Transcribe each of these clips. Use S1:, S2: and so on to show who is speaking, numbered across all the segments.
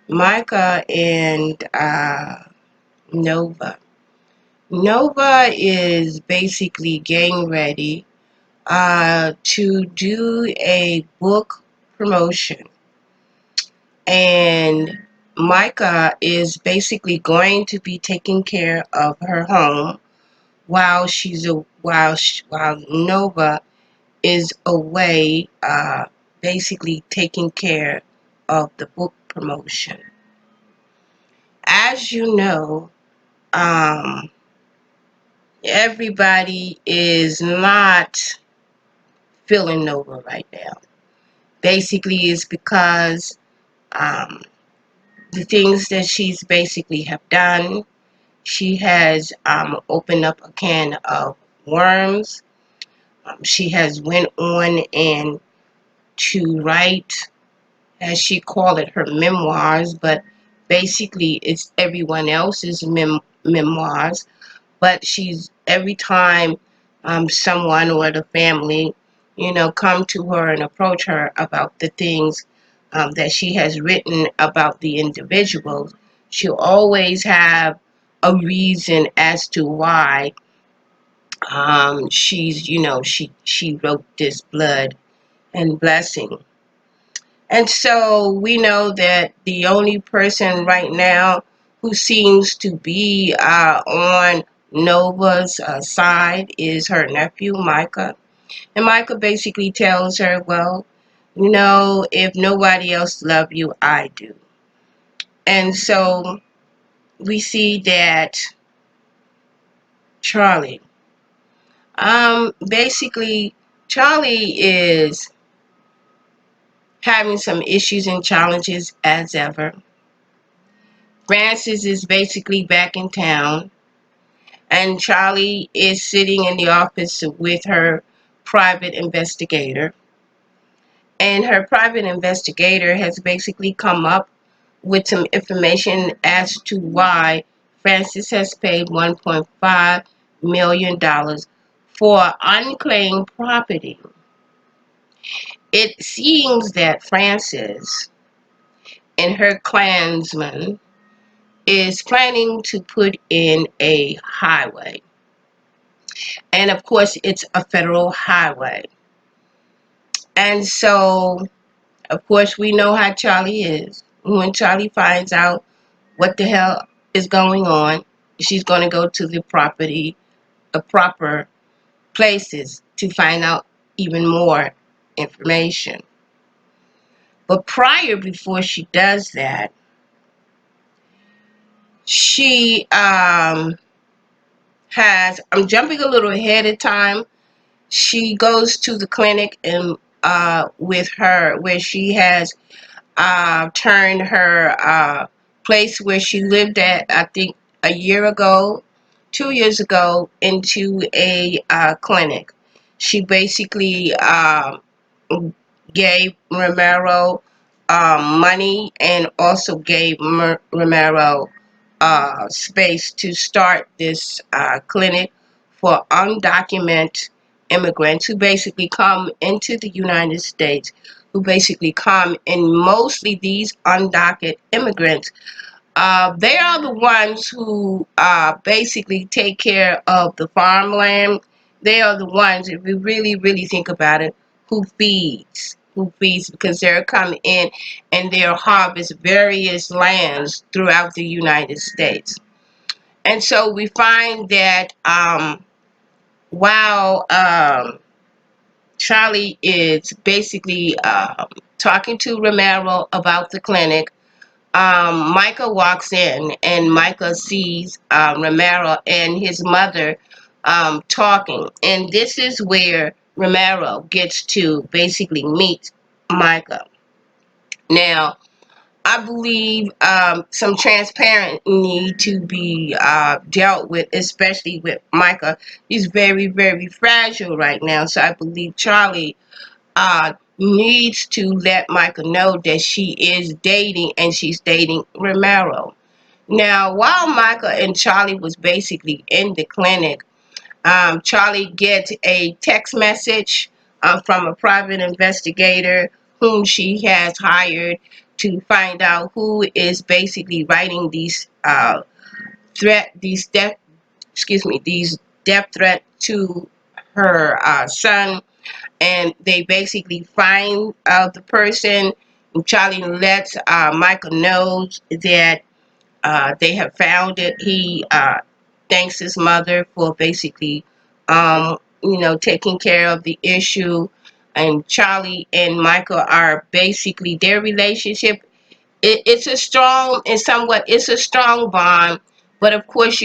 S1: Micah and Nova. Nova is basically getting ready to do a book promotion, and Micah is basically going to be taking care of her home while while Nova is away, basically taking care of the book promotion. As you know, um, everybody is not feeling Nova right now. Basically, it's because um, the things that she's basically have done. She has opened up a can of worms. She has went on and to write, as she called it, her memoirs, but basically it's everyone else's memoirs. But she's every time someone or the family, come to her and approach her about the things that she has written about the individuals, she'll always have a reason as to why she wrote this Blood and Blessing. And so we know that the only person right now who seems to be on Nova's side is her nephew, Micah. And Micah basically tells her, well, if nobody else loves you, I do. And so we see that Charlie, basically, Charlie is having some issues and challenges as ever. Francis is basically back in town, and Charlie is sitting in the office with her private investigator. And her private investigator has basically come up with some information as to why Francis has paid $1.5 million for unclaimed property. It seems that Francis and her clansmen is planning to put in a highway. And of course, it's a federal highway. And so, of course, we know how Charlie is. When Charlie finds out what the hell is going on, she's going to go to the proper places to find out even more information. But before she does that, she I'm jumping a little ahead of time. She goes to the clinic and with her, where she has turned her place where she lived at, I think, a year ago, 2 years ago, into a clinic. She basically gave Romero money and also gave Romero space to start this clinic for undocumented immigrants who basically come into the United States, who basically come, and mostly these undocumented immigrants, they are the ones who basically take care of the farmland. They are the ones, if we really, really think about it, who feeds, because they're coming in and they'll harvest various lands throughout the United States. And so we find that while Charlie is basically talking to Romero about the clinic, Micah walks in, and Micah sees Romero and his mother talking. And this is where Romero gets to basically meet Micah. Now, I believe some transparent need to be dealt with, especially with Micah. He's very, very fragile right now. So I believe Charlie needs to let Micah know that she is dating, and she's dating Romero. Now, while Micah and Charlie was basically in the clinic, Charlie gets a text message from a private investigator whom she has hired to find out who is basically writing these these death threat to her son, and they basically find the person. And Charlie lets Michael know that they have found it. He thanks his mother for basically, taking care of the issue. And Charlie and Michael are basically, their relationship, it's a strong and somewhat, it's a strong bond. But of course,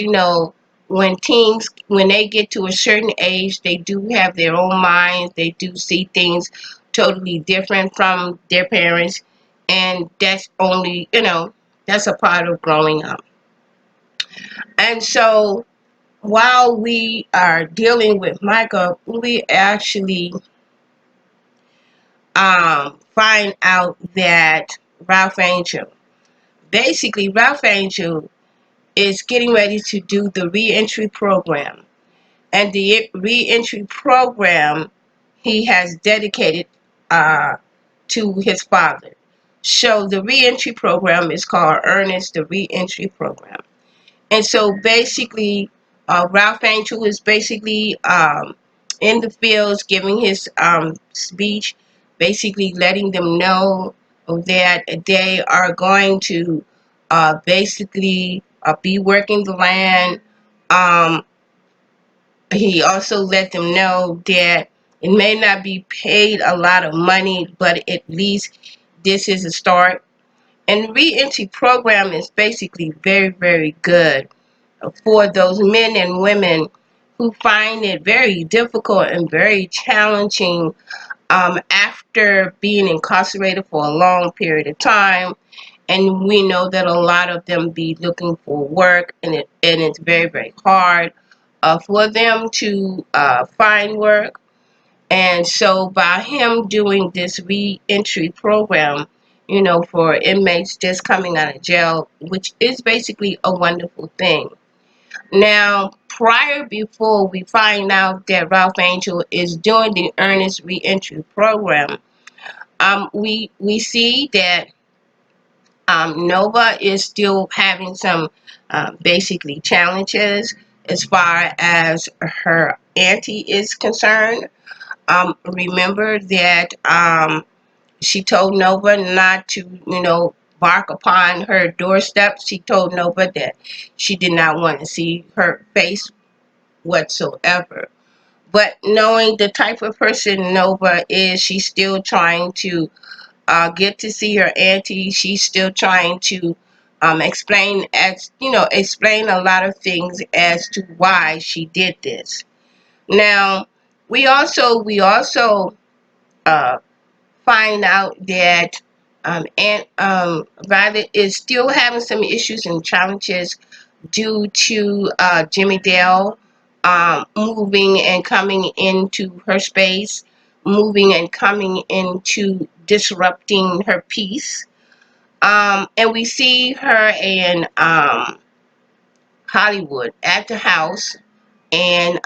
S1: when teens, when they get to a certain age, they do have their own minds. They do see things totally different from their parents, and that's only, that's a part of growing up. And so while we are dealing with Michael, we actually find out that Ralph Angel, basically Ralph Angel is getting ready to do the reentry program. And the reentry program he has dedicated uh, to his father. So the reentry program is called Ernest, the reentry program. And so basically, Ralph Angel is basically in the fields giving his speech, basically letting them know that they are going to basically be working the land. Um, he also let them know that it may not be paid a lot of money, but at least this is a start. And the re-entry program is basically very, very good for those men and women who find it very difficult and very challenging after being incarcerated for a long period of time. And we know that a lot of them be looking for work, and it's very, very hard for them to find work. And so by him doing this reentry program, for inmates just coming out of jail, which is basically a wonderful thing. Now, before we find out that Ralph Angel is doing the Earnest Reentry Program, we see that Nova is still having some basically challenges as far as her auntie is concerned. Remember that she told Nova not to, bark upon her doorstep. She told Nova that she did not want to see her face whatsoever. But knowing the type of person Nova is, she's still trying to get to see her auntie. She's still trying to explain a lot of things as to why she did this. Now, we also uh, find out that Aunt Violet is still having some issues and challenges due to Jimmy Dale moving and coming into her space, moving and coming into disrupting her peace. And we see her in Hollywood at the house, and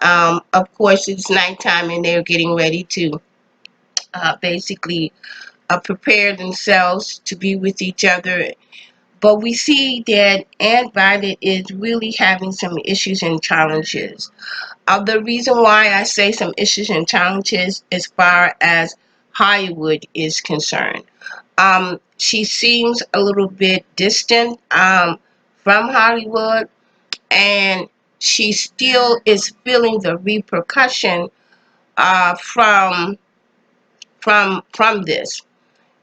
S1: of course it's nighttime, and they're getting ready to basically prepare themselves to be with each other. But we see that Aunt Violet is really having some issues and challenges. The reason why I say some issues and challenges as far as Hollywood is concerned, she seems a little bit distant from Hollywood, and she still is feeling the repercussion from this.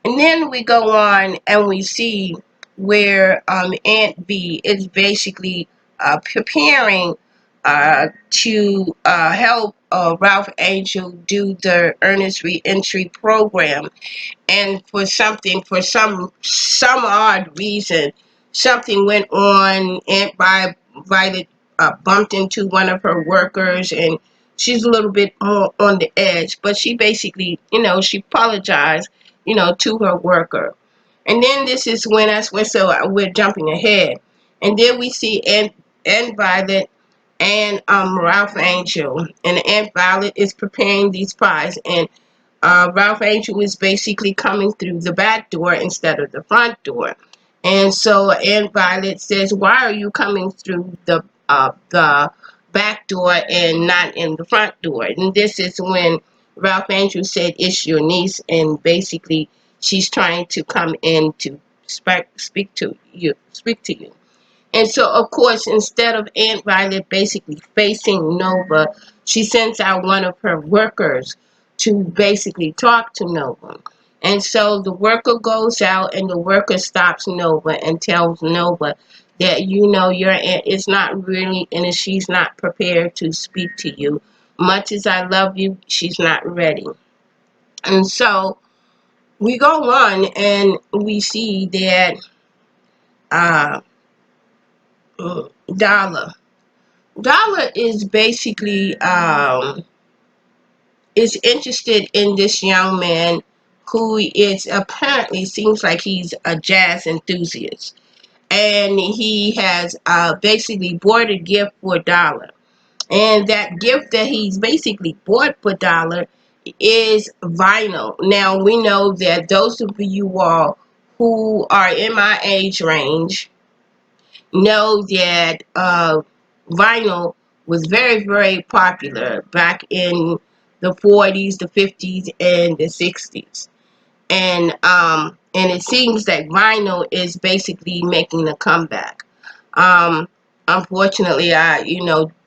S1: And then we go on and we see where Aunt B is basically preparing to help Ralph Angel do the Earnest Reentry Program. And for some odd reason, something went on. Aunt Violet bumped into one of her workers, and she's a little bit more on the edge. But she basically, she apologized, to her worker. And then this is when we're jumping ahead, and then we see Aunt Violet and Ralph Angel, and Aunt Violet is preparing these pies, and Ralph Angel is basically coming through the back door instead of the front door. And so Aunt Violet says, why are you coming through the back door and not in the front door? And this is when Ralph Angel said, it's your niece, and basically she's trying to come in to speak to you. And so, of course, instead of Aunt Violet basically facing Nova, she sends out one of her workers to basically talk to Nova. And so the worker goes out, and the worker stops Nova and tells Nova that, your aunt is not really, and she's not prepared to speak to you. Much as I love you, she's not ready. And so we go on, and we see that uh, Dollar. Dollar is basically is interested in this young man who is apparently seems like he's a jazz enthusiast, and he has basically bought a gift for Dollar, and that gift that he's basically bought for Dollar is vinyl. Now we know that those of you all who are in my age range know that vinyl was very, very popular back in the 40s, the 50s, and the 60s. And it seems that vinyl is basically making a comeback. Um, Unfortunately,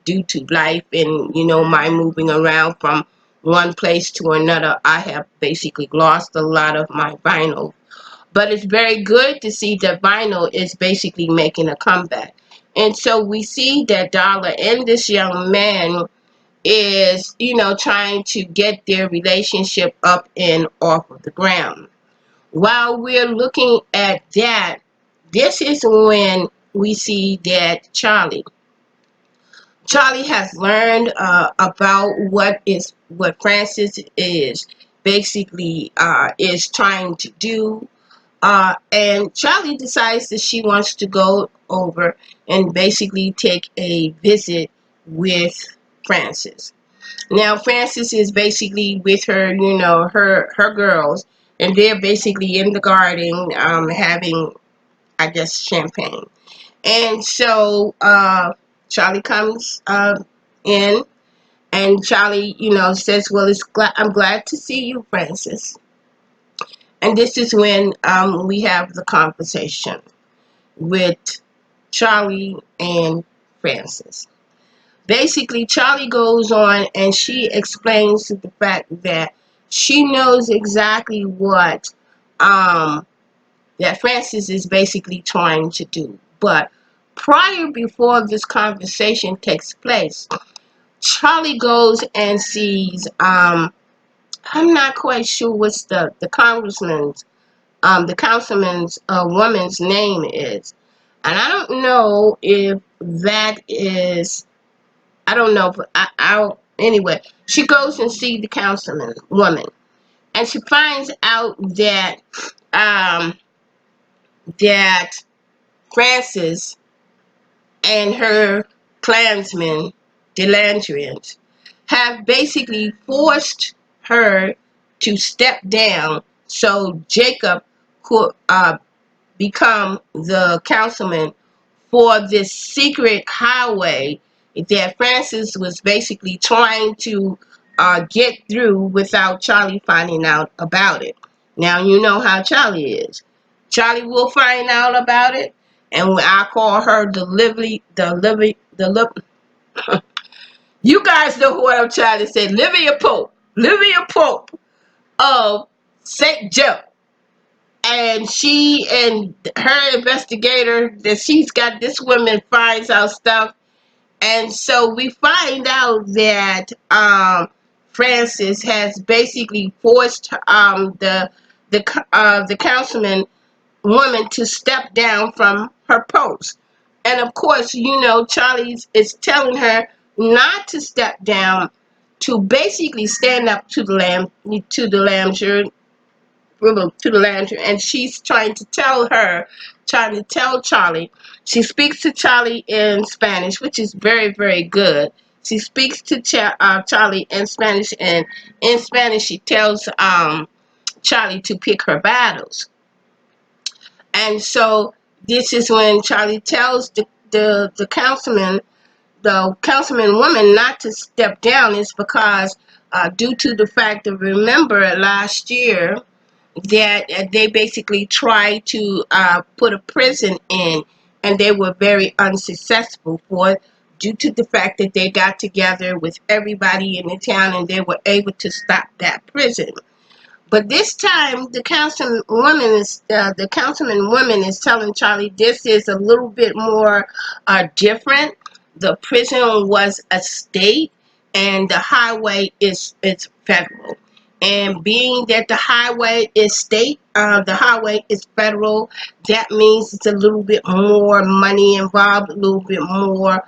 S1: due to life and, my moving around from one place to another, I have basically lost a lot of my vinyl, but it's very good to see that vinyl is basically making a comeback. And so we see that Dollar and this young man is, trying to get their relationship up and off of the ground. While we're looking at that, this is when we see that Charlie has learned about what Francis is basically is trying to do, and Charlie decides that she wants to go over and basically take a visit with Francis. Now, Francis is basically with her, her girls, and they're basically in the garden having, I guess, champagne. And so Charlie comes in, and Charlie, says, well, I'm glad to see you, Francis. And this is when we have the conversation with Charlie and Francis. Basically, Charlie goes on and she explains the fact that she knows exactly what that Francis is basically trying to do. But before this conversation takes place, Charlie goes and sees, I'm not quite sure what's the councilman's woman's name is. And I don't know if that is, I don't know, but anyway, she goes and sees the councilman woman. And she finds out um, that Francis and her clansmen, Delandrians, have basically forced her to step down so Jacob could become the councilman for this secret highway that Francis was basically trying to get through without Charlie finding out about it. Now you know how Charlie is. Charlie will find out about it, and when I call her you guys know what I'm trying to say. Livia Pope of St. Joe. And she and her investigator that she's got, this woman finds out stuff, and so we find out that Francis has basically forced the councilman woman to step down from her post. And of course, Charlie is telling her not to step down, to basically stand up to the lantern, and she's trying to tell Charlie. She speaks to Charlie in Spanish, which is very, very good. She speaks to Charlie in Spanish, and in Spanish she tells Charlie to pick her battles. And so this is when Charlie tells the councilman, the councilman woman, not to step down. Is because due to the fact that, remember last year that they basically tried to put a prison in, and they were very unsuccessful for it, due to the fact that they got together with everybody in the town and they were able to stop that prison. But this time, the councilman woman is telling Charlie this is a little bit more different. The prison was a state, and the highway is it's federal. And being that the highway is state, the highway is federal. That means it's a little bit more money involved, a little bit more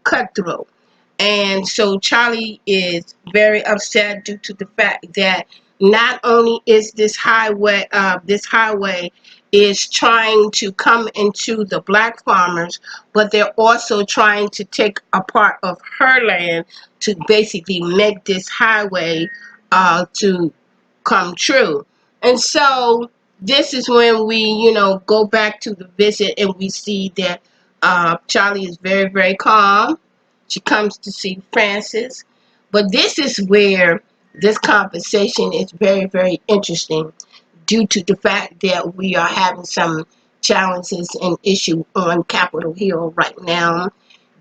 S1: cutthroat. And so Charlie is very upset due to the fact that not only is this highway is trying to come into the black farmers, but they're also trying to take a part of her land to basically make this highway to come true. And so this is when we, go back to the visit, and we see that Charlie is very, very calm. She comes to see Francis. But this is where this conversation is very, very interesting, due to the fact that we are having some challenges and issue on Capitol Hill right now,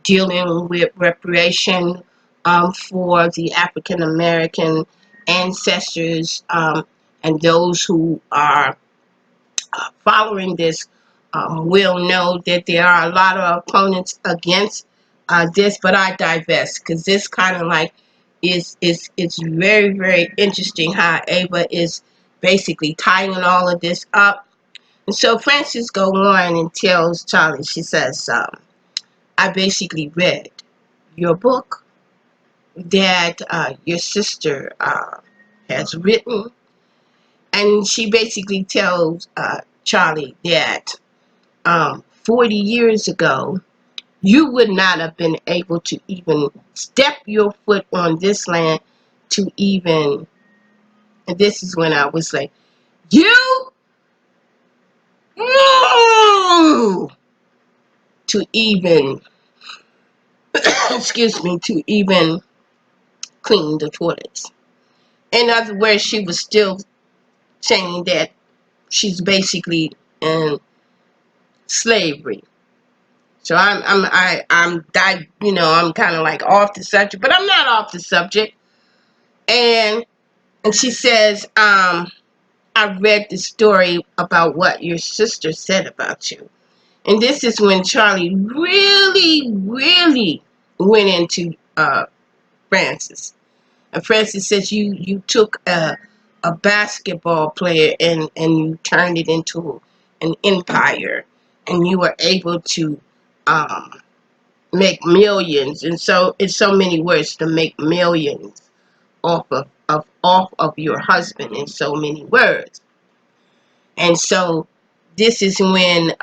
S1: dealing with reparation for the African American ancestors, and those who are following this will know that there are a lot of opponents against this, but I divest, because this kind of like is it's very, very interesting how Ava is basically tying all of this up. And so Frances go on and tells Charlie, she says, I basically read your book that your sister has written, and she basically tells Charlie that 40 years ago, you would not have been able to even step your foot on this land to even, and this is when I was like, you, mm, to even, excuse me, to even clean the toilets. In other words, she was still saying that she's basically in slavery. So I'm kind of like off the subject, but I'm not off the subject. And she says, I read the story about what your sister said about you. And this is when Charlie really, really went into Francis. And Francis says you took a basketball player and you turned it into an empire, and you were able to um, make millions, and so in so many words, to make millions off of your husband, in so many words. And so this is when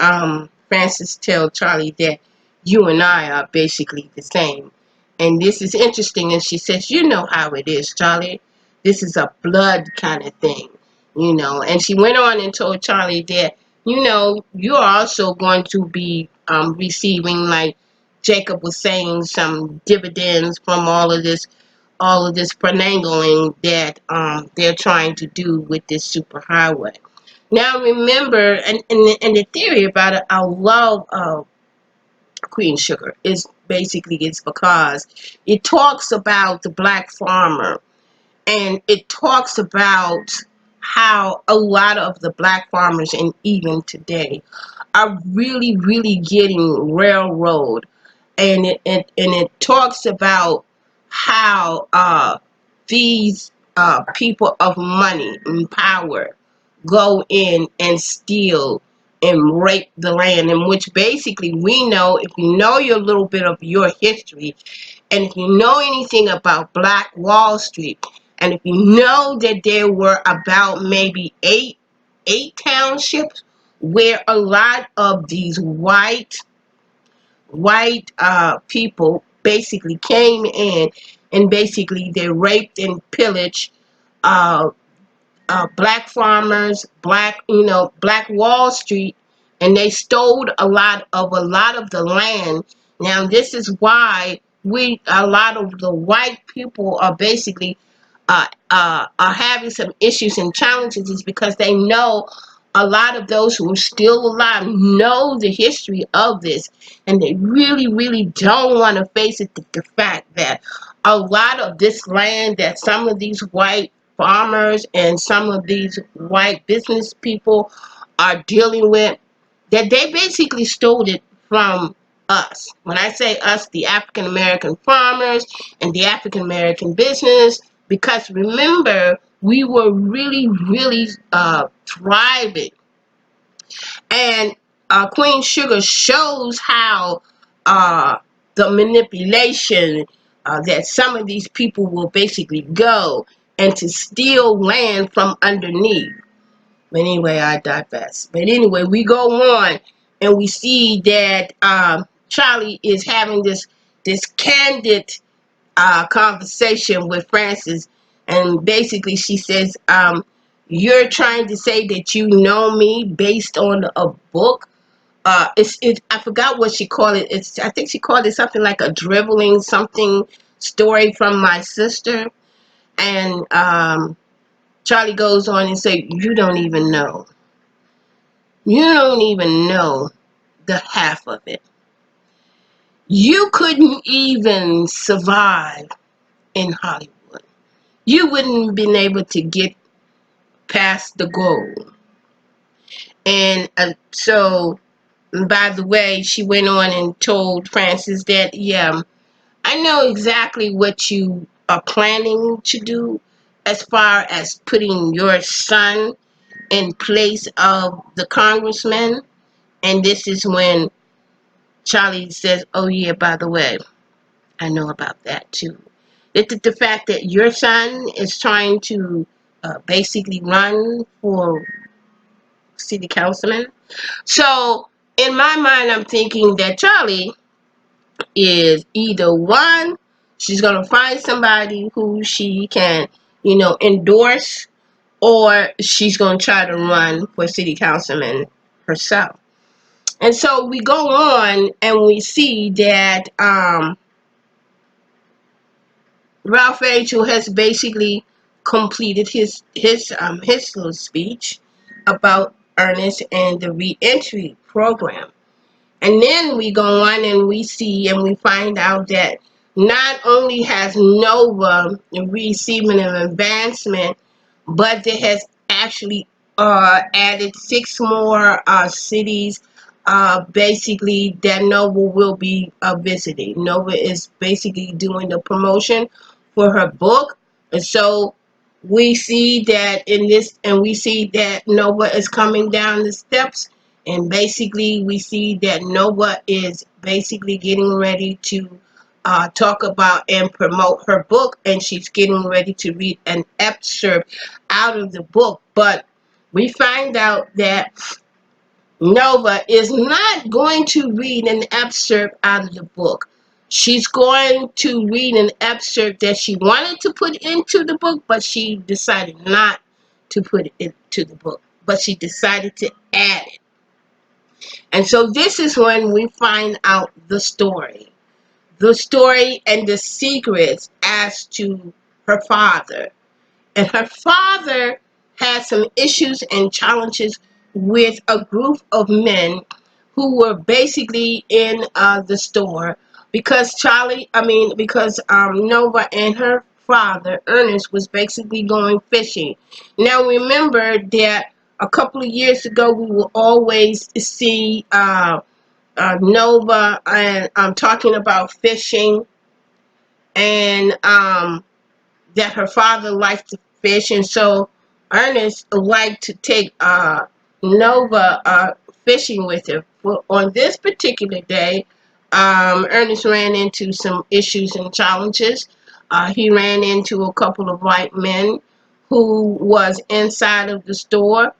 S1: Frances tells Charlie that you and I are basically the same. And this is interesting. And she says, you know how it is, Charlie. This is a blood kind of thing, And she went on and told Charlie that, you're also going to be receiving, like Jacob was saying, some dividends from all of this finagling that they're trying to do with this superhighway. Now remember, and the theory about it, I love Queen Sugar, is basically it's because it talks about the black farmer, and it talks about how a lot of the black farmers, and even today, are really, really getting railroad. And it talks about how these people of money and power go in and steal and rape the land, in which basically we know, if you know your little bit of your history, and if you know anything about Black Wall Street, and if you know that there were about maybe eight townships where a lot of these white people basically came in and basically they raped and pillaged uh, black farmers, Black Wall Street, and they stole a lot of the land. Now this is why a lot of the white people are basically are having some issues and challenges, is because they know a lot of those who are still alive know the history of this, and they really, really don't want to face it, the fact that a lot of this land that some of these white farmers and some of these white business people are dealing with, that they basically stole it from us. When I say us, the African American farmers and the African American business, because remember, we were really, really thriving. And Queen Sugar shows how uh, the manipulation that some of these people will basically go and to steal land from underneath. But anyway, I divest. But anyway, we go on and we see that Charlie is having this candid conversation with Francis, and basically she says, "You're trying to say that you know me based on a book." I forgot what she called it. I think she called it something like a dribbling something story from my sister, and Charlie goes on and say, "You don't even know. You don't even know the half of it. You couldn't even survive in Hollywood. You wouldn't have been able to get past the goal." And so, by the way, she went on and told Francis that, yeah, I know exactly what you are planning to do as far as putting your son in place of the congressman. And this is when Charlie says, "Oh, yeah, by the way, I know about that too." The fact that your son is trying to basically run for city councilman. So, in my mind, I'm thinking that Charlie is either one, she's going to find somebody who she can, endorse, or she's going to try to run for city councilman herself. And so we go on and we see that Ralph Angel has basically completed his little speech about Ernest and the reentry program. And then we go on and we see and we find out that not only has Nova received an advancement, but it has actually added 6 more cities basically that Nova will be visiting. Nova is basically doing the promotion for her book. And so we see that we see that Nova is coming down the steps, and basically we see that Nova is basically getting ready to talk about and promote her book, and she's getting ready to read an excerpt out of the book. But we find out that Nova is not going to read an excerpt out of the book. She's going to read an excerpt that she wanted to put into the book, but she decided not to put it into the book. But she decided to add it. And so this is when we find out the story. The story and the secrets as to her father. And her father had some issues and challenges with a group of men who were basically in the store because Nova and her father Ernest was basically going fishing. Now remember that a couple of years ago we will always see Nova, and I'm talking about fishing, and that her father liked to fish, and so Ernest liked to take Nova fishing with her. Well, on this particular day, Ernest ran into some issues and challenges. He ran into a couple of white men who was inside of the store.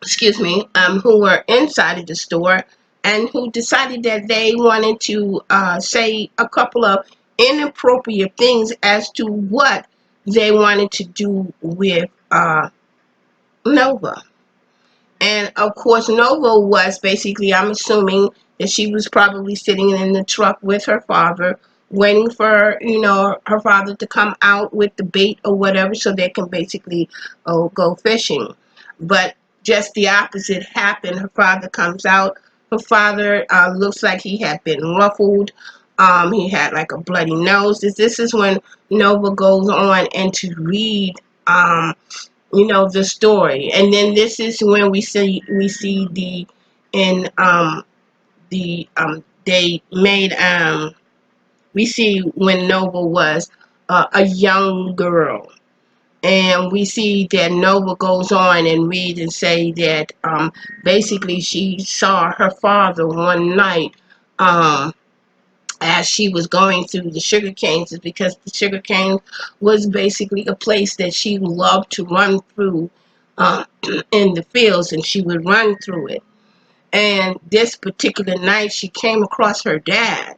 S1: Excuse me, who were inside of the store, and who decided that they wanted to say a couple of inappropriate things as to what they wanted to do with Nova. And of course, Nova was basically, I'm assuming that she was probably sitting in the truck with her father, waiting for, her father to come out with the bait or whatever so they can basically go fishing. But just the opposite happened. Her father comes out. Her father looks like he had been ruffled. He had like a bloody nose. This is when Nova goes on and to read the story. And then this is when we see the in the they made we see when Nova was a young girl. And we see that Nova goes on and read and say that basically she saw her father one night as she was going through the sugar canes, is because the sugar cane was basically a place that she loved to run through in the fields, and she would run through it. And this particular night she came across her dad,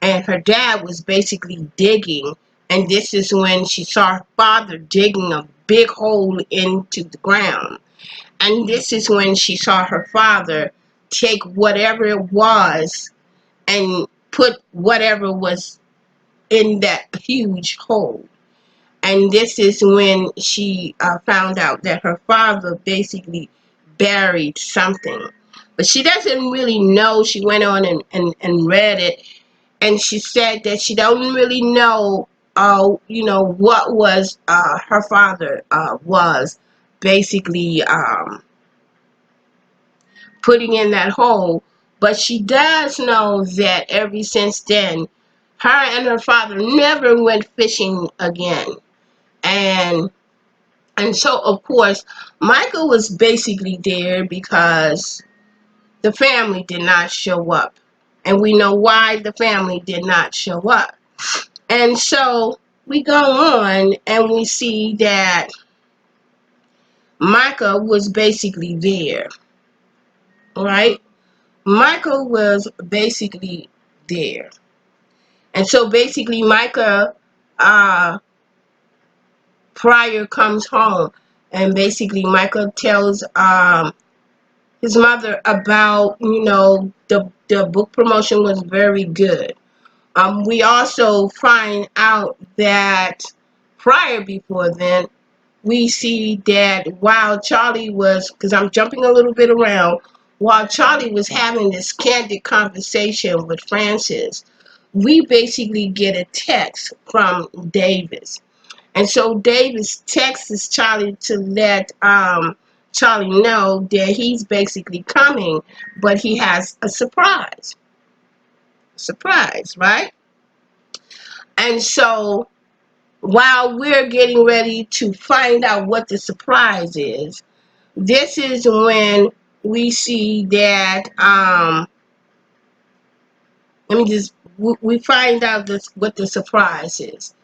S1: and her dad was basically digging, and this is when she saw her father digging a big hole into the ground. And this is when she saw her father take whatever it was and put whatever was in that huge hole. And this is when she found out that her father basically buried something. But she doesn't really know. She went on and read it, and she said that she don't really know, what was her father was basically putting in that hole. But she does know that ever since then, her and her father never went fishing again. And so of course, Michael was basically there because the family did not show up. And we know why the family did not show up. And so we go on and we see that Micah was basically there, right? Michael was basically there. And so basically Micah Pryor comes home, and basically Micah tells his mother about, the book promotion was very good. We also find out that prior before then, we see that while Charlie was, because I'm jumping a little bit around, while Charlie was having this candid conversation with Francis, we basically get a text from Davis. And so Davis texts Charlie to let Charlie know that he's basically coming, but he has a surprise. Surprise, right? And so while we're getting ready to find out what the surprise is, this is when we see that we find out this, what the surprise is.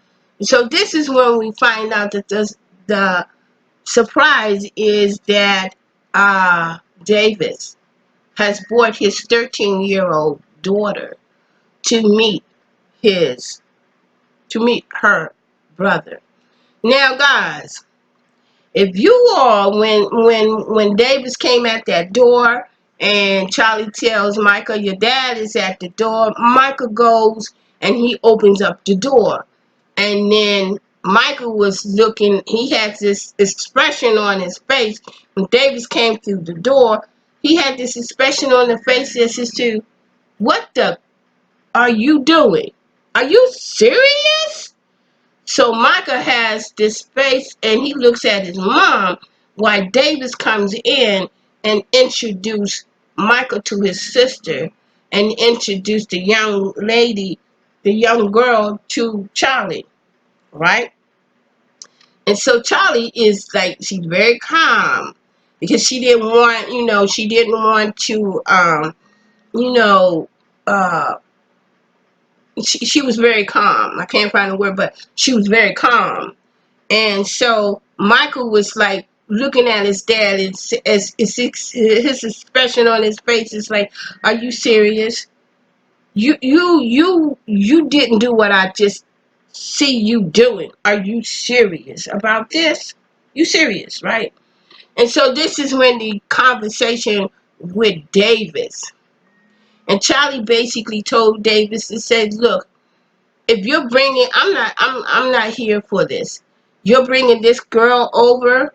S1: So this is when we find out that the surprise is that Davis has brought his 13-year-old daughter to meet his her brother. Now, guys, if you all, when Davis came at that door and Charlie tells Micah, your dad is at the door, Micah goes and he opens up the door. And then Michael was looking, he had this expression on his face. When Davis came through the door, he had this expression on the face that says to, what the are you doing? Are you serious? So Micah has this face and he looks at his mom while Davis comes in and introduced Micah to his sister and introduced the young lady, the young girl to Charlie, right? And so Charlie is like, she's very calm because she didn't want, she didn't want to, you know, uh, she was very calm. I can't find a word, but she was very calm. And so Michael was like looking at his dad, his expression on his face is like, "Are you serious? You didn't do what I just see you doing. Are you serious about this? You serious, right?" And so this is when the conversation with Davis, and Charlie basically told Davis and said, "Look, if you're bringing, I'm not here for this. You're bringing this girl over."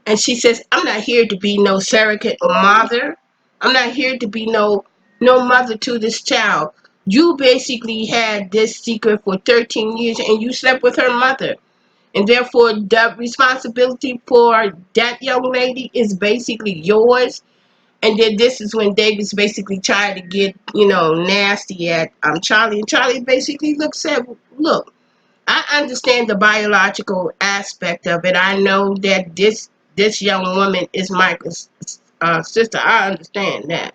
S1: And she says, "I'm not here to be no surrogate mother. I'm not here to be no mother to this child. You basically had this secret for 13 years and you slept with her mother. And therefore the responsibility for that young lady is basically yours." And then this is when Davis basically tried to get, nasty at Charlie. And Charlie basically said, "Look, I understand the biological aspect of it. I know that this young woman is Michael's sister. I understand that,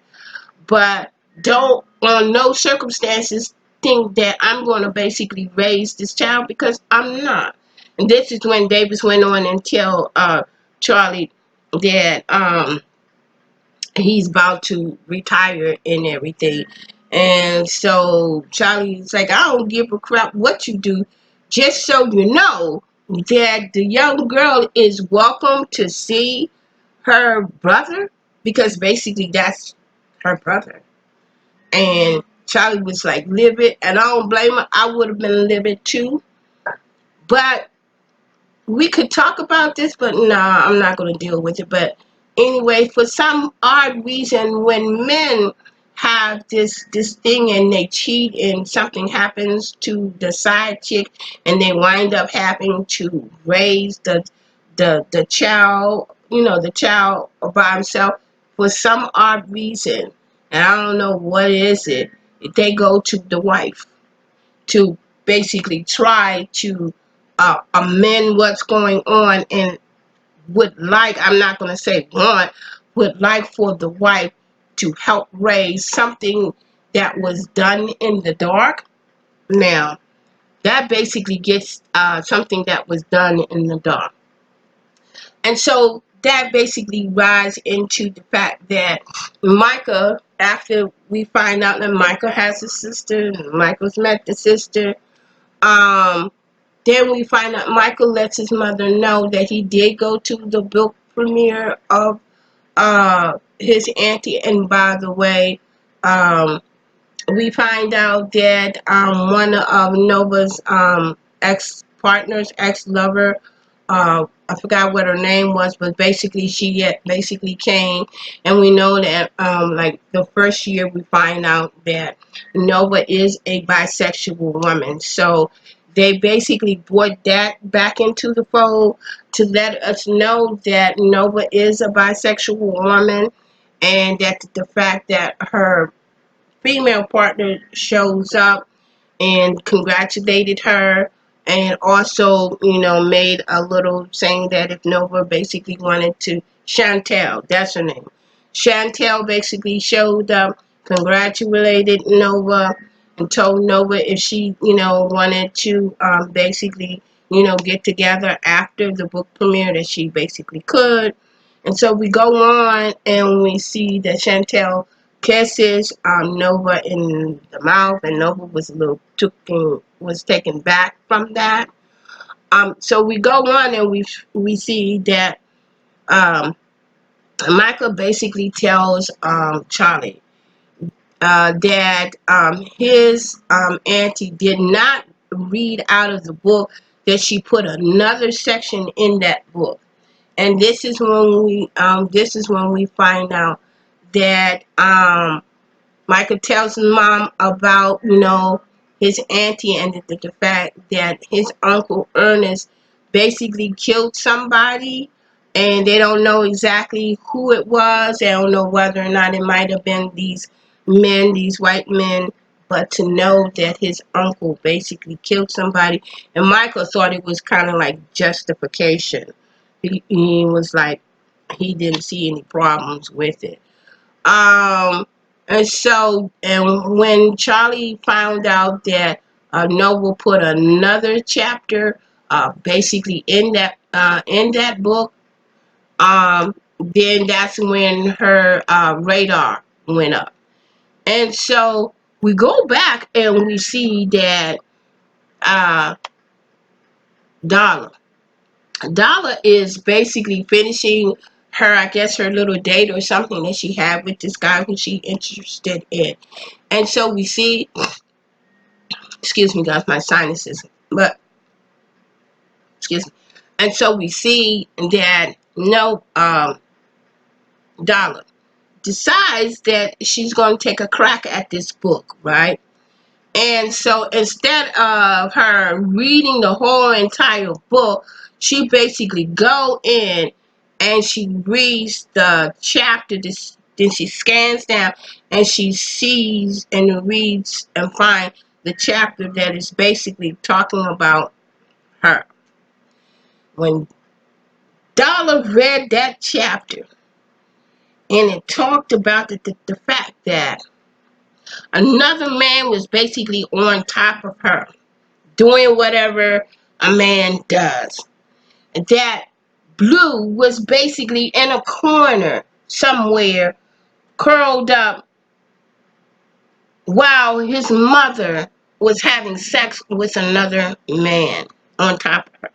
S1: but don't on no circumstances think that I'm going to basically raise this child, because I'm not." And this is when Davis went on and tell Charlie that he's about to retire and everything. And so Charlie's like, "I don't give a crap what you do. Just so you know that the young girl is welcome to see her brother," because basically that's her brother. And Charlie was like, livid. And I don't blame her. I would have been livid too. But we could talk about this, but nah, I'm not going to deal with it. But anyway, for some odd reason, when men have this thing and they cheat and something happens to the side chick and they wind up having to raise the child, the child by himself, for some odd reason, and I don't know what is it, they go to the wife to basically try to amend what's going on, and would like, I'm not going to say want, would like for the wife to help raise something that was done in the dark. Now, that basically gets something that was done in the dark. And so that basically rides into the fact that Micah, after we find out that Micah has a sister, and Michael's met the sister, um, then we find out Michael lets his mother know that he did go to the book premiere of his auntie. And by the way, we find out that one of Nova's ex-partners, ex-lover, I forgot what her name was, but basically she basically came, and we know that like the first year we find out that Nova is a bisexual woman. So they basically brought that back into the fold to let us know that Nova is a bisexual woman, and that the fact that her female partner shows up and congratulated her, and also, made a little saying that if Nova basically wanted to, Chantel, that's her name. Chantel basically showed up, congratulated Nova, and told Nova if she, wanted to basically, get together after the book premiere, that she basically could. And so we go on and we see that Chantel kisses Nova in the mouth, and Nova was a little taken back from that. So we go on and we see that Michael basically tells Charlie that his auntie did not read out of the book, that she put another section in that book. And this is when we find out that Michael tells his mom about, his auntie, and the fact that his uncle Ernest basically killed somebody, and they don't know exactly who it was. They don't know whether or not it might have been these men, these white men, but to know that his uncle basically killed somebody. And Michael thought it was kind of like justification. He was like, he didn't see any problems with it. Um, and so, and when Charlie found out that Noble put another chapter, basically in that book, then that's when her radar went up. And so we go back and we see that uh, Dollar. Dollar is basically finishing her, I guess, her little date or something that she had with this guy who she interested in. And so we see, excuse me guys, my sinuses, but excuse me. And so we see that Dollar decides that she's going to take a crack at this book, right? And so instead of her reading the whole entire book, she basically go in and she reads the chapter. Then she scans down and she sees and reads and finds the chapter that is basically talking about her. When Dollar read that chapter and it talked about the fact that another man was basically on top of her, doing whatever a man does. That Blue was basically in a corner somewhere, curled up, while his mother was having sex with another man on top of her.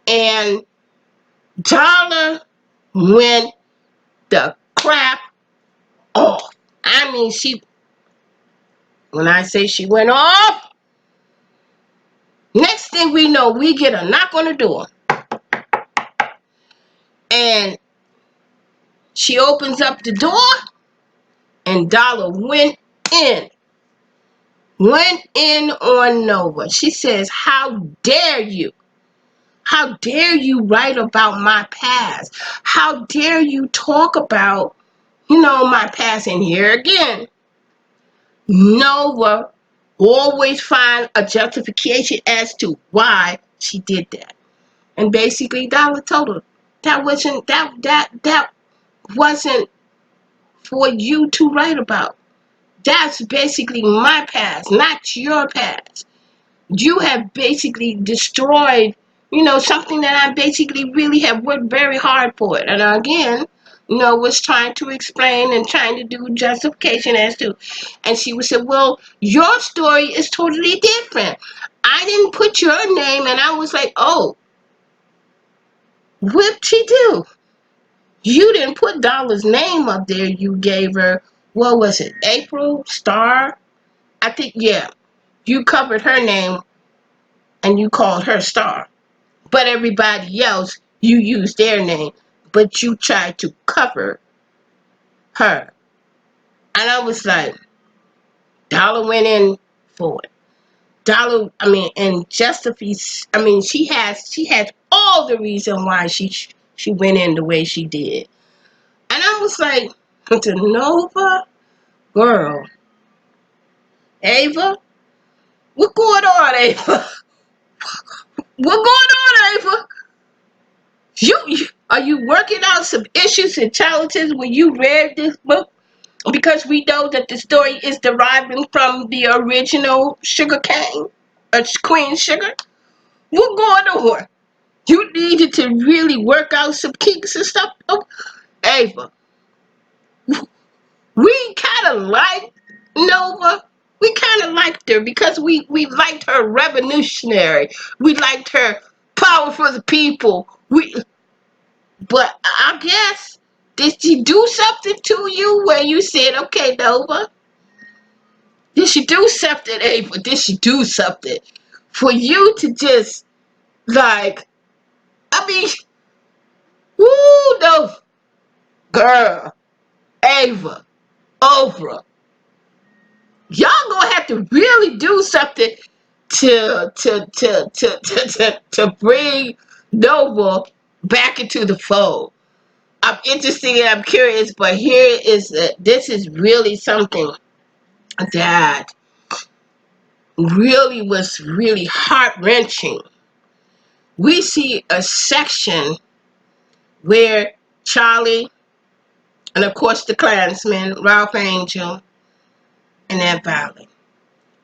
S1: And Dollar went the crap off. I mean, when I say she went off, next thing we know, we get a knock on the door. And she opens up the door, and Dollar went in. Went in on Nova. She says, how dare you? How dare you write about my past? How dare you talk about, my past? And here again, Nova always find a justification as to why she did that. And basically Dollar told her that wasn't for you to write about. That's basically my past, not your past. You have basically destroyed, something that I basically really have worked very hard for it. And again, was trying to explain and trying to do justification as to, and she would say, well, your story is totally different. I didn't put your name, and I was like, oh, whoop-de-doo. You didn't put Dollar's name up there. You gave her, what was it, April Star? I think, yeah. You covered her name and you called her Star. But everybody else, you used their name. But you tried to cover her. And I was like, Dollar went in for it. Dollar, and she has all the reason why she went in the way she did. And I was like, to Nova, girl, Ava, what going on, Ava? What going on, Ava? Are you working out some issues and challenges when you read this book? Because we know that the story is deriving from the original sugar cane, Queen Sugar. What going on? You needed to really work out some kinks and stuff. Oh, Ava, we kind of liked Nova. We kind of liked her because we liked her revolutionary. We liked her power for the people. But I guess, did she do something to you where you said, okay, Nova? Did she do something, Ava? Did she do something for you to just, like, woo, no, girl, Ava, Oprah, y'all gonna have to really do something to bring Nova back into the fold. I'm interested and I'm curious, but this is really something that really was really heart-wrenching. We see a section where Charlie, and of course the Klansman, Ralph Angel, and Aunt Valley.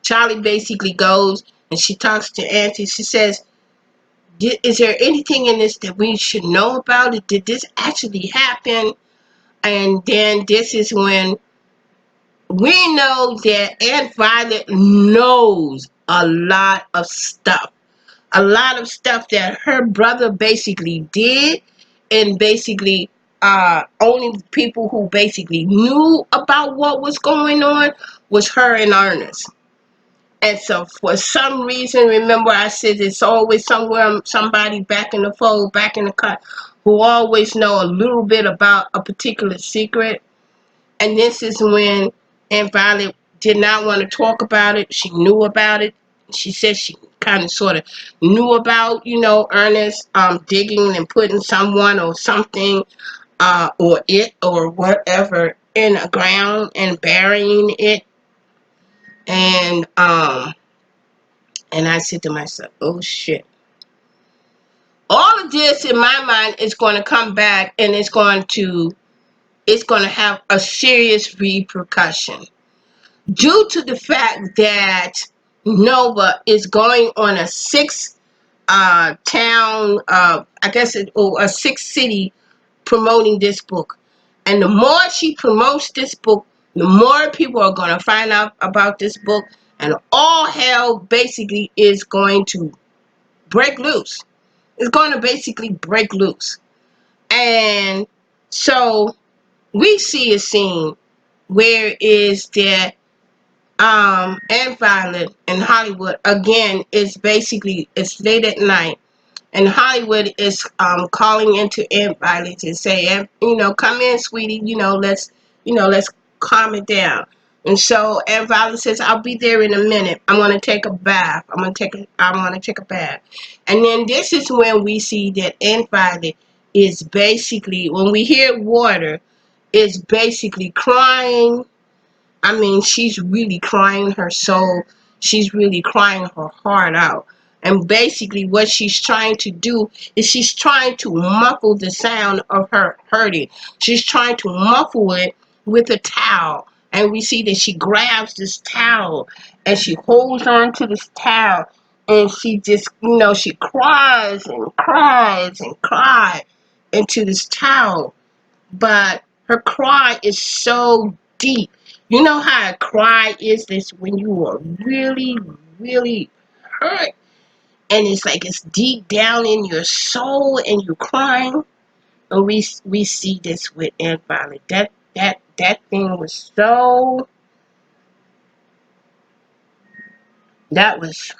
S1: Charlie basically goes and she talks to Auntie. She says, is there anything in this that we should know about it? Did this actually happen? And then this is when we know that Aunt Violet knows a lot of stuff. A lot of stuff that her brother basically did, and basically only people who basically knew about what was going on was her and Ernest. And so for some reason, remember I said it's always somewhere, somebody back in the fold, back in the cut, who always know a little bit about a particular secret. And this is when Aunt Violet did not want to talk about it. She knew about it. She said she kind of sort of knew about, Ernest digging and putting someone or something or it or whatever in the ground and burying it. And I said to myself, oh shit. All of this in my mind is going to come back, and it's going to have a serious repercussion due to the fact that Nova is going on a six town, I guess, or a six city promoting this book. And the more she promotes this book, the more people are going to find out about this book, and all hell basically is going to break loose. It's going to basically break loose. And so we see a scene where is that Aunt Violet in Hollywood again. It's late at night, and Hollywood is calling into Aunt Violet to say, come in, sweetie, let's calm it down. And so Aunt Violet says, I'll be there in a minute. I'm gonna take a bath. I want to take a bath. And then this is when we see that Aunt Violet is basically, when we hear water, is basically crying. I mean, she's really crying her soul. She's really crying her heart out. And basically what she's trying to do is she's trying to muffle the sound of her hurting. She's trying to muffle it with a towel. And we see that she grabs this towel and she holds on to this towel, and she just, she cries and cries and cries into this towel. But her cry is so deep. You know how a cry is this when you are really, really hurt, and it's like it's deep down in your soul and you're crying. And we see this with Aunt Violet. That thing was so, that was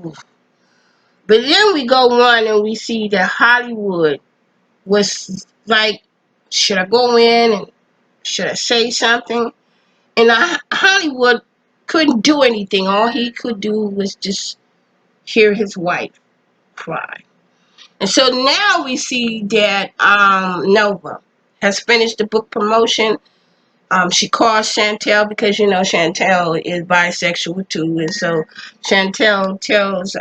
S1: oof. But then we go on and we see that Hollywood was like, should I go in and should I say something? And Hollywood couldn't do anything. All he could do was just hear his wife cry. And so now we see that Nova has finished the book promotion. She calls Chantel because, Chantel is bisexual too. And so Chantel tells,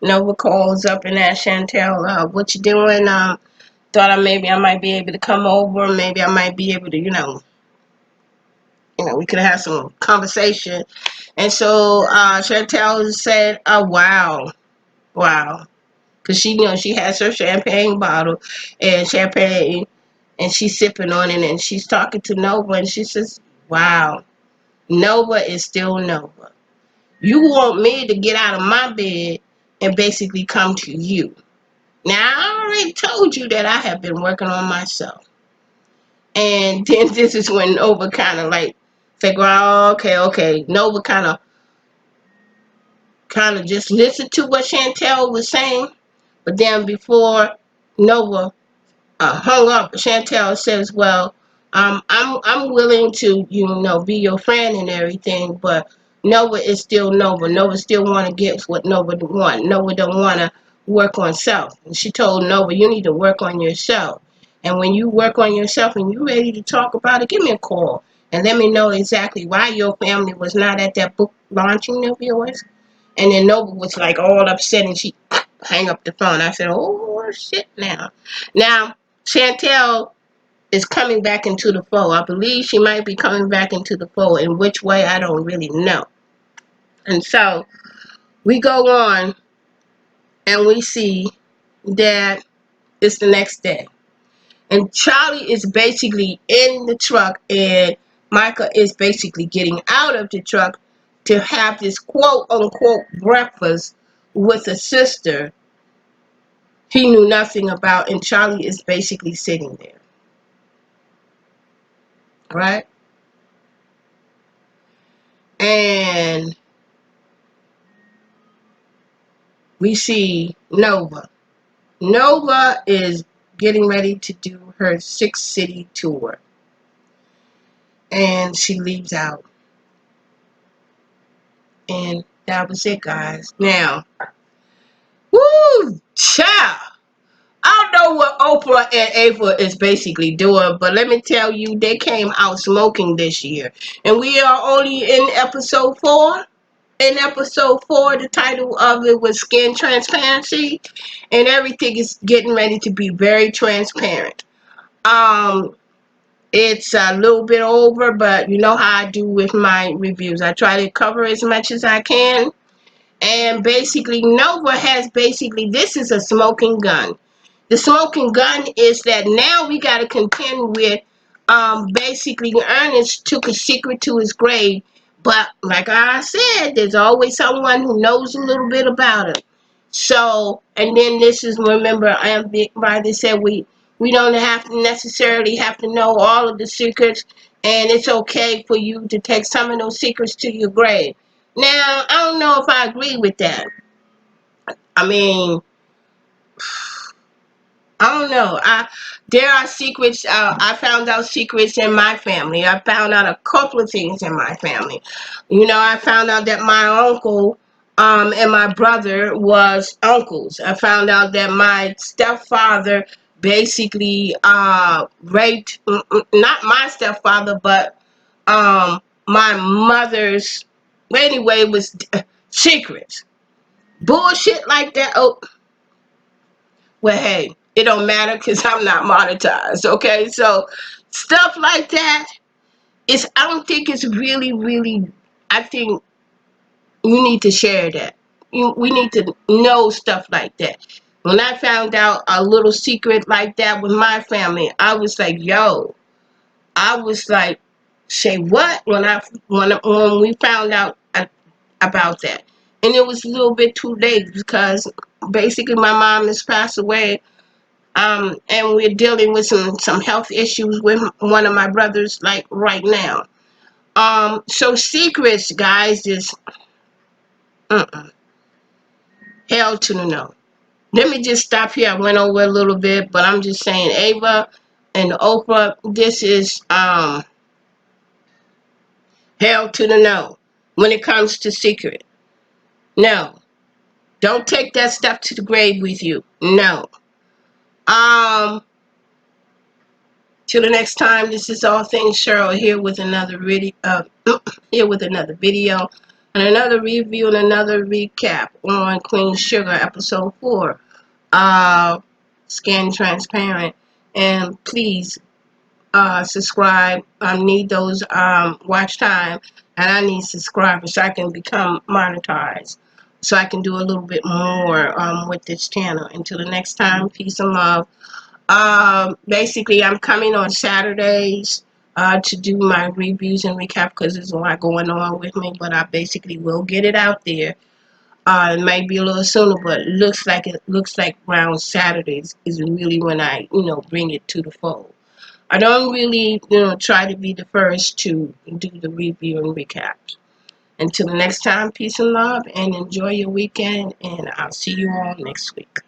S1: Nova calls up and asks Chantel, what you doing? Thought maybe I might be able to come over. Maybe I might be able to, we could have some conversation. And so Chantel said, wow, wow. Because she has her champagne bottle and champagne, and she's sipping on it, and she's talking to Nova, and she says, wow, Nova is still Nova. You want me to get out of my bed and basically come to you. Now, I already told you that I have been working on myself. And then this is when Nova kind of like figure out, okay. Nova kind of just listened to what Chantel was saying. But then before Nova hung up, Chantel says, well, I'm willing to, be your friend and everything, but Nova is still Nova. Nova still want to get what Nova want. Nova don't want to work on self. And she told Nova, you need to work on yourself. And when you work on yourself and you're ready to talk about it, give me a call and let me know exactly why your family was not at that book launching of yours. And then Nova was like all upset, and she hang up the phone. I said, oh shit now. Now, Chantel is coming back into the fold. I believe she might be coming back into the fold. In which way, I don't really know. And so we go on and we see that it's the next day. And Charlie is basically in the truck, and Micah is basically getting out of the truck to have this quote unquote breakfast with a sister he knew nothing about, and Charlie is basically sitting there. Right? And we see Nova. Nova is getting ready to do her 6-city tour. And she leaves out. And that was it, guys. Now, woo, child. I don't know what Oprah and Ava is basically doing, but let me tell you, they came out smoking this year. And we are only in episode 4. In episode 4, the title of it was Skin Transparency. And everything is getting ready to be very transparent. It's a little bit over, but you know how I do with my reviews. I try to cover as much as I can. And basically, Nova has basically, this is a smoking gun. The smoking gun is that now we got to contend with, basically, Ernest took a secret to his grave. But like I said, there's always someone who knows a little bit about it. So, and then this is, remember, I am by this said we don't have to necessarily have to know all of the secrets, and it's okay for you to take some of those secrets to your grave. Now, I don't know if I agree with that. I mean, I don't know. There are secrets. I found out secrets in my family. I found out a couple of things in my family. You know, I found out that my uncle and my brother was uncles. I found out that my stepfather basically raped, not my stepfather, but my mother's. Anyway, it was secrets. Bullshit like that. Oh, well, hey, it don't matter because I'm not monetized, okay? So stuff like that is, I don't think it's really, I think you need to share that. We need to know stuff like that. When I found out a little secret like that with my family, I was like, yo, I was like, say what? When we found out about that. And it was a little bit too late because basically my mom has passed away. And we're dealing with some health issues with one of my brothers, like right now. So secrets, guys, is hell to the no. Let me just stop here. I went over a little bit, but I'm just saying, Ava and Oprah, this is hell to the no when it comes to secret. No, don't take that stuff to the grave with you. No. Um, Till the next time, this is All Things Cheryl here with another here with another video and another review and another recap on Queen Sugar episode 4, Skin Transparent. And please subscribe. I need those watch time, and I need subscribers so I can become monetized, so I can do a little bit more with this channel. Until the next time, peace and love. Basically, I'm coming on Saturdays to do my reviews and recap because there's a lot going on with me, but I basically will get it out there. It might be a little sooner, but it looks like around Saturdays is really when I, bring it to the fold. I don't really, try to be the first to do the review and recap. Until the next time, peace and love, and enjoy your weekend, and I'll see you all next week.